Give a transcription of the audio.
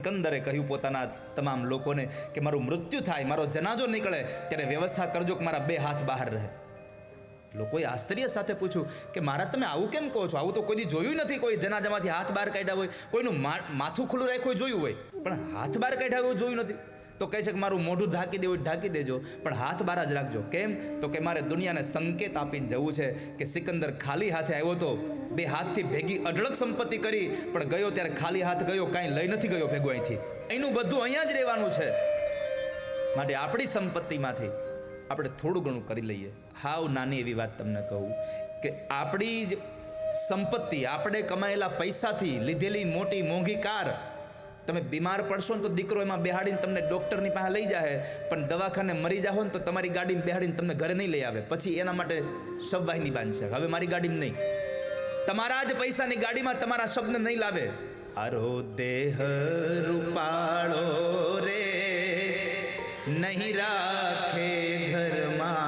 સિકંદરે કહ્યું પોતાના તમામ લોકોને કે મારું મૃત્યુ થાય, મારો જનાજો નીકળે ત્યારે વ્યવસ્થા કરજો કે મારા બે હાથ બહાર રહે. લોકોએ આશ્ચર્ય સાથે પૂછ્યું કે મહારાજ તમે આવું કેમ કહો છો? આવું તો કોઈ જોયું નથી. કોઈ જનાજામાંથી હાથ બહાર કાઢ્યા હોય, કોઈનું માથું ખુલ્લું રાખ્યું જોયું હોય, પણ હાથ બહાર કાઢ્યા હોય જોયું નથી. તો કહે છે કે મારું મોઢું ઢાંકી દેવું ઢાંકી દેજો, પણ હાથ બહાર જ રાખજો. કેમ? તો કે મારે દુનિયાને સંકેત આપીને જવું છે કે સિકંદર ખાલી હાથે આવ્યો હતો, બે હાથથી ભેગી અઢળક સંપત્તિ કરી, પણ ગયો ત્યારે ખાલી હાથ ગયો, કાંઈ લઈ નથી ગયો ભેગો અહીંથી. એનું બધું અહીંયા જ રહેવાનું છે. માટે આપણી સંપત્તિમાંથી આપણે થોડું ઘણું કરી લઈએ. હાવ નાની એવી વાત તમને કહું કે આપણી જ સંપત્તિ, આપણે કમાયેલા પૈસાથી લીધેલી મોટી મોંઘી કાર, તમે બીમાર પડશો ને તો દીકરો એમાં બેહાડીને તમને ડૉક્ટરની પાસે લઈ જાય, પણ દવાખાને મરી જાઓ ને તો તમારી ગાડીમાં બેહાડીને તમને ઘરે નહીં લઈ આવે. પછી એના માટે શબવાહિની બાંધશે, હવે મારી ગાડીમાં નહીં. તમારા જ પૈસાની ગાડીમાં તમારા શબ્દને નહીં લાવે. આરો દેહ રૂપાળો રે નહીં રાખે ઘરમાં